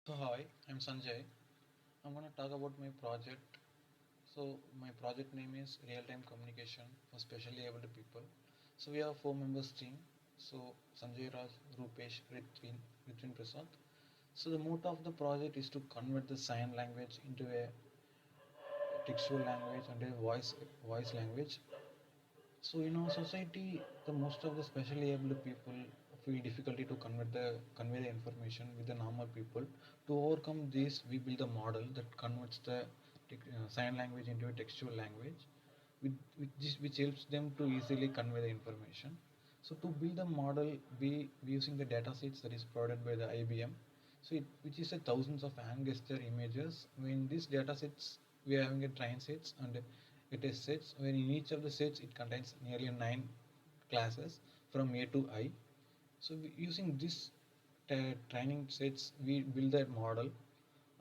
So hi, I'm Sanjay. I'm going to talk about my project. So my project name is Real-Time Communication for Specially Abled People. So we have four members team. So Sanjay Raj, Rupesh, Ritvin Prasad. So the motto of the project is to convert the sign language into a textual language and a voice language. So in our society, the most of the specially able people feel difficulty to convey the information with the normal people. To overcome this, we build a model that converts the sign language into a textual language, which helps them to easily convey the information. So to build a model, we using the data sets that is provided by the IBM. So which is a thousands of hand gesture images. In these data sets, we are having a train sets and a test sets. Where in each of the sets, it contains nearly nine classes from A to I. So using this training sets, we build that model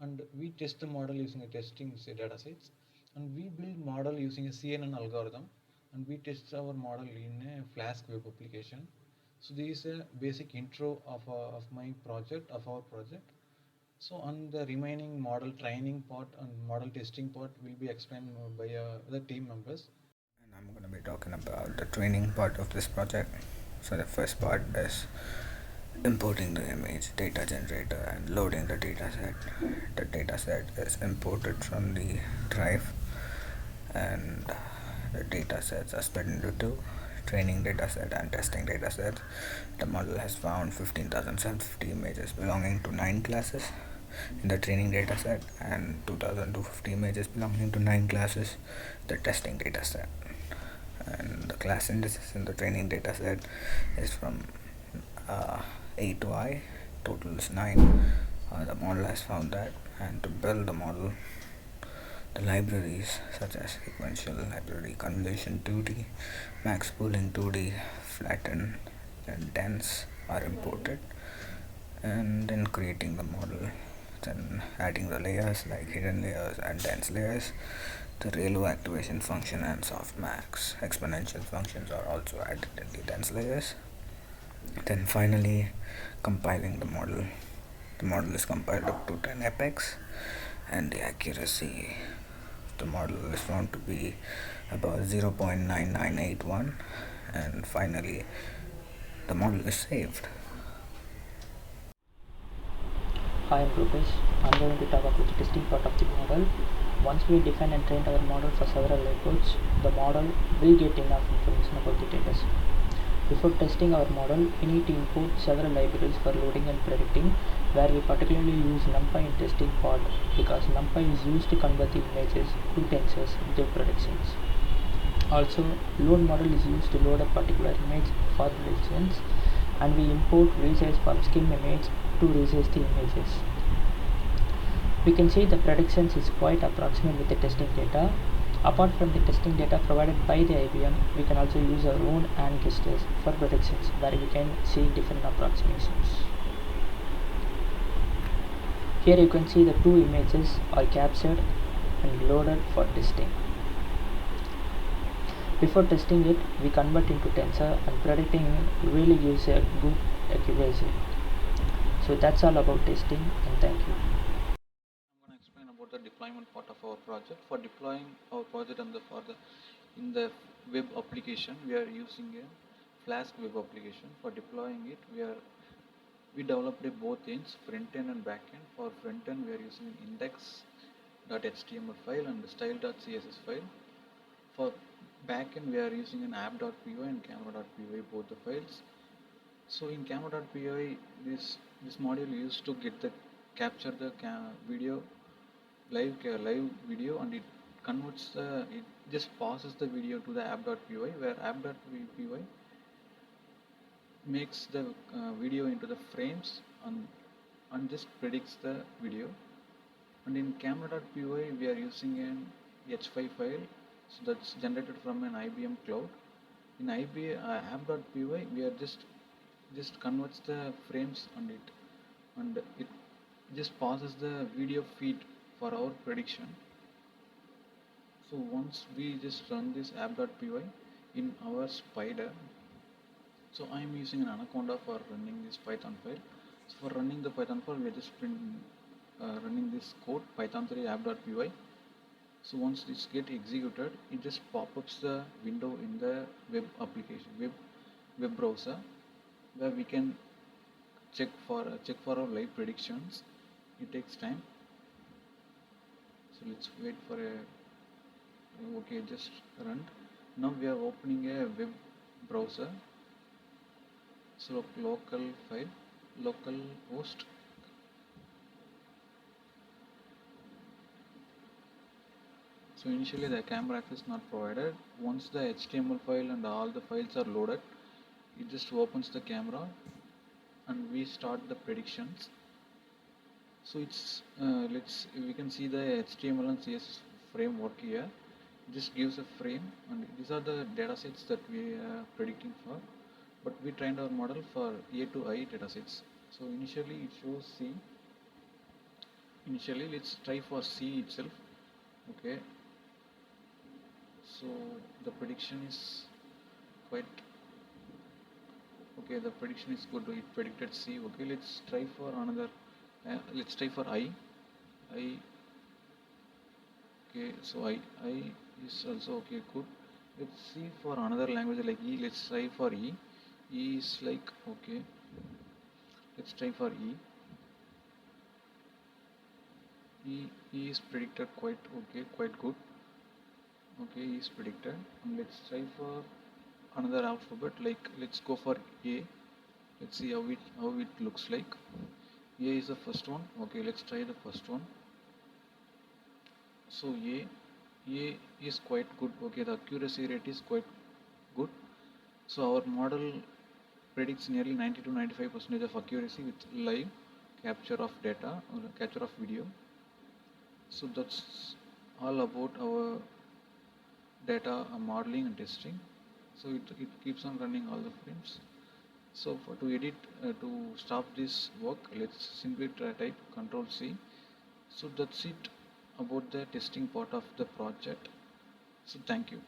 and we test the model using a testing data sets, and we build model using a CNN algorithm, and we test our model in a Flask web application. So this is a basic intro of my project, of our project. So on the remaining model training part and model testing part will be explained by the team members. And I'm going to be talking about the training part of this project. So the first part is importing the image data generator and loading the dataset. The dataset is imported from the drive, and the datasets are split into two: training dataset and testing dataset. The model has found 15,750 images belonging to 9 classes in the training dataset and 2,250 images belonging to 9 classes the testing dataset. And the class indices in the training dataset is from uh, A to I, total is 9. The model has found that, and to build the model, the libraries such as sequential library, convolution 2D, max pooling 2D, flatten, and dense are imported. And then creating the model, then adding the layers like hidden layers and dense layers. The ReLU activation function and softmax exponential functions are also added in the dense layers. Then finally compiling the model. The model is compiled up to 10 epochs, and the accuracy of the model is found to be about 0.9981. And finally the model is saved. Hi, I'm Rupesh. I'm going to talk about the testing part of the model. Once we define and train our model for several inputs, the model will get enough information about the data. Before testing our model, we need to import several libraries for loading and predicting, where we particularly use NumPy in testing part because NumPy is used to convert the images to tensors with predictions. Also, load model is used to load a particular image for predictions, and we import resize from skim image to resize the images. We can see the predictions is quite approximate with the testing data. Apart from the testing data provided by the IBM, we can also use our own and gestures for predictions where we can see different approximations. Here you can see the two images are captured and loaded for testing. Before testing it, we convert into tensor, and predicting really gives a good accuracy. So that's all about testing, and thank you. I'm going to explain about the deployment part of our project. For deploying our project and in the web application, we are using a Flask web application. For deploying it, we developed a both ends, front end and back end. For front end, we are using an index.html file and style.css file. For back end, we are using an app.py and camera.py, both the files. So in camera.py, this module used to get the capture the video live video, and it converts it just passes the video to the app.py, where app.py makes the video into the frames and just predicts the video. And in camera.py, we are using an h5 file, so that's generated from an IBM cloud. In app.py, we are just converts the frames and it just passes the video feed for our prediction. So once we just run this app.py in our spider, so I'm using an anaconda for running this python file. So for running the python file, we are just running this code python 3 app.py. So once this get executed, it just pop-ups the window in the web application, web browser, where we can check for our live predictions. It takes time, so let's wait for a okay, just run. Now we are opening a web browser. So local file, local host. So initially the camera access is not provided. Once the HTML file and all the files are loaded, it just opens the camera and we start the predictions. So it's we can see the HTML and CSS framework here. It just gives a frame, and these are the data sets that we are predicting for. But we trained our model for A to I data sets. So initially it shows C. Initially let's try for C itself. Okay. So the prediction is quite okay. The prediction is good. It predicted C. Okay. Let's try for another. Let's try for I. I. Okay. So I is also okay. Good. Let's see for another language like E. Let's try for E. E is like okay. Let's try for E. E is predicted quite okay, quite good. Okay, E is predicted. And let's try for another alphabet. Like let's go for A. Let's see how it looks like. A is the first one. Okay, let's try the first one. So A is quite good. Okay, the accuracy rate is quite good. So our model predicts nearly 90 to 95% of accuracy with live capture of data or capture of video. So that's all about our data modeling and testing. So it keeps on running all the frames. So to edit, to stop this work, let's simply type Control C. So that's it about the testing part of the project. So thank you.